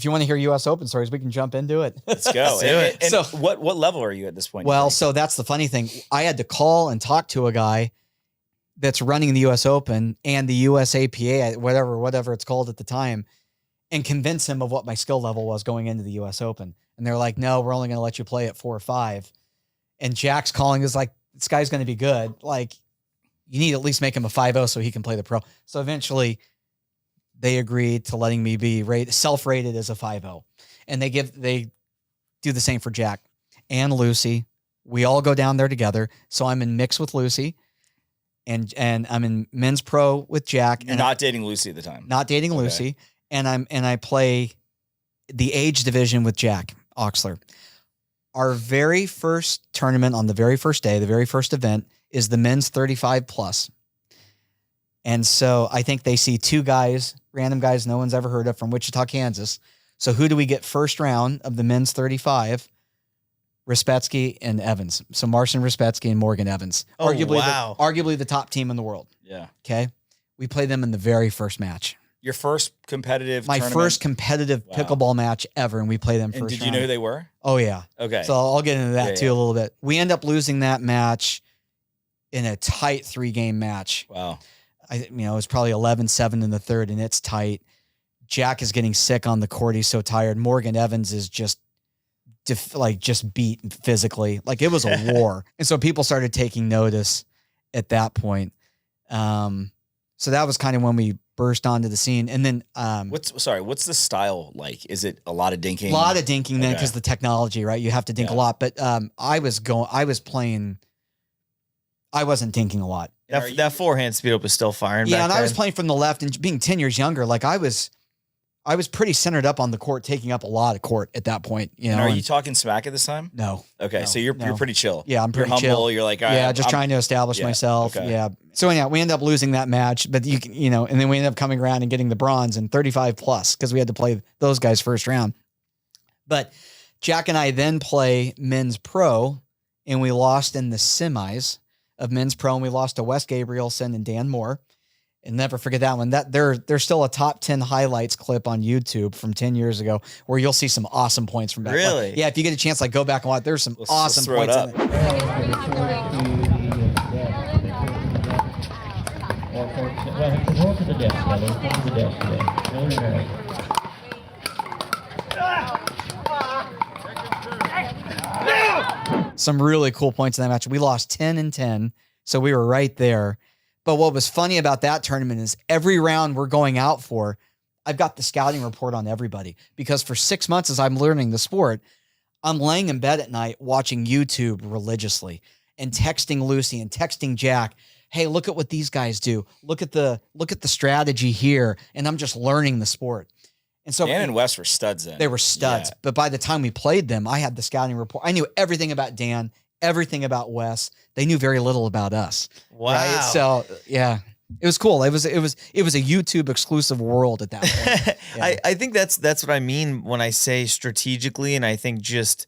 if you want to hear U.S. Open stories, we can jump into it. Let's go. And so, what level are you at this point? Well, so that's the funny thing. I had to call and talk to a guy that's running the U.S. Open and the USAPA, whatever it's called at the time, and convince him of what my skill level was going into the U.S. Open. And they're like, no, we're only going to let you play at 4 or 5. And Jack's calling is like, this guy's going to be good. Like, you need to at least make him a 5-0 so he can play the pro. So eventually they agreed to letting me be self-rated as a 5-0. And they do the same for Jack and Lucy. We all go down there together. So I'm in mix with Lucy and I'm in men's pro with Jack. You're not dating Lucy at the time. Not dating Lucy. And I play the age division with Jack Oxler. Our very first tournament on the very first day, the very first event is the men's 35 plus. And so I think they see 2 guys, random guys no one's ever heard of from Wichita, Kansas. So who do we get first round of the men's 35? Respetsky and Evans. So Marcin Respetsky and Morgan Evans. Oh, arguably the top team in the world. Yeah. Okay. We played them in the very first match. Your first competitive tournament? First competitive pickleball match ever, and we played them first round. Did you know who they were? Oh, yeah. Okay. So I'll get into that a little bit. We end up losing that match in a tight 3-game match. Wow. It was probably 11-7 in the third, and it's tight. Jack is getting sick on the court. He's so tired. Morgan Evans is just beat physically. Like, it was a war. And so people started taking notice at that point. So that was kind of when we burst onto the scene. And then what's the style like? Is it a lot of dinking? A lot of dinking then, because the technology, right? You have to dink a lot. But I wasn't dinking a lot. That forehand speed up was still firing. Yeah, and then. I was playing from the left, and being 10 years younger, like I was pretty centered up on the court, taking up a lot of court at that point. And are you talking smack at this time? No. Okay, so you're pretty chill. Yeah, I'm pretty humble. chill. You're like, I'm trying to establish myself. Okay. Yeah. So anyhow, we end up losing that match, but and then we end up coming around and getting the bronze in 35 plus because we had to play those guys first round. But Jack and I then play men's pro, and we lost in the semis of men's pro, and we lost to Wes Gabrielson and Dan Moore. And never forget that one. There's still a top 10 highlights clip on YouTube from 10 years ago where you'll see some awesome points from back. Really? Yeah, if you get a chance, go back and watch. There's some awesome points in it. Some really cool points in that match. We lost 10-10, so we were right there. But what was funny about that tournament is every round we're going out for, I've got the scouting report on everybody, because for 6 months as I'm learning the sport, I'm laying in bed at night watching YouTube religiously and texting Lucy and texting Jack, hey, look at what these guys do. Look at the strategy here. And I'm just learning the sport. And so Dan and Wes were studs then. They were studs. Yeah. But by the time we played them, I had the scouting report. I knew everything about Dan, everything about Wes. They knew very little about us. Wow. Right? So yeah, it was cool. It was a YouTube exclusive world at that point. Yeah. I think that's what I mean when I say strategically, and I think just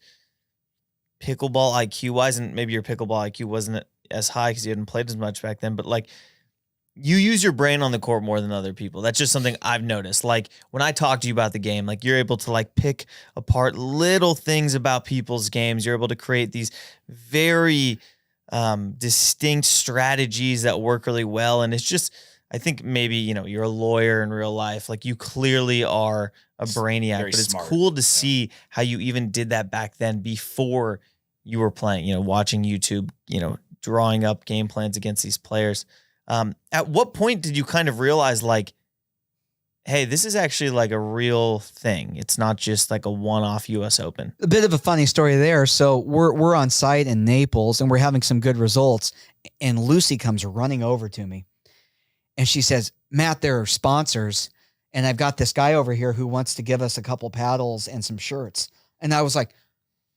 pickleball IQ wise, and maybe your pickleball IQ wasn't as high because you hadn't played as much back then, but like you use your brain on the court more than other people. That's just something I've noticed. Like when I talk to you about the game, like you're able to like pick apart little things about people's games. You're able to create these very distinct strategies that work really well. And it's just, I think maybe, you're a lawyer in real life. Like you clearly are a brainiac, but it's smart. cool to see how you even did that back then before you were playing, watching YouTube, drawing up game plans against these players. At what point did you kind of realize like, hey, this is actually like a real thing? It's not just like a one-off US Open. A bit of a funny story there. So we're on site in Naples and we're having some good results. And Lucy comes running over to me and she says, Matt, there are sponsors. And I've got this guy over here who wants to give us a couple paddles and some shirts. And I was like,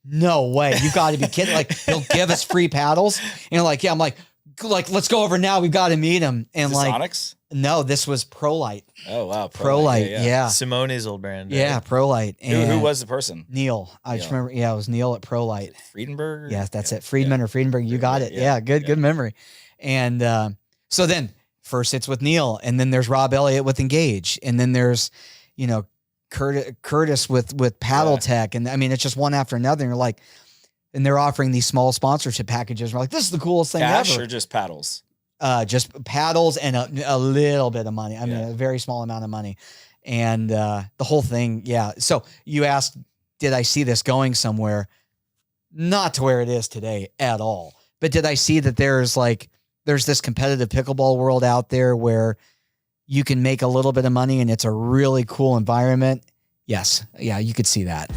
no way. You got to be kidding. Like he'll give us free paddles. And like, yeah, I'm like, let's go over now. We've got to meet him. And is this like, Onyx? No, this was ProLite. Oh, wow. ProLite. Yeah. Simone's old brand. Right? Yeah. ProLite. Who was the person? Neil. I just remember. Yeah. It was Neil at ProLite. Friedenberg? Yeah, that's it. Friedman or Friedenberg. You got it. Yeah. Good memory. And so then first it's with Neil, and then there's Rob Elliott with Engage. And then there's, Curtis with Paddle Tech. And I mean, it's just one after another. And you're like, and they're offering these small sponsorship packages. We're like, this is the coolest thing Cash ever. or just paddles? Just paddles and a little bit of money. I mean, a very small amount of money. And the whole thing, yeah. So you asked, did I see this going somewhere? Not to where it is today at all. But did I see that there's this competitive pickleball world out there where you can make a little bit of money and it's a really cool environment? Yes. Yeah, you could see that.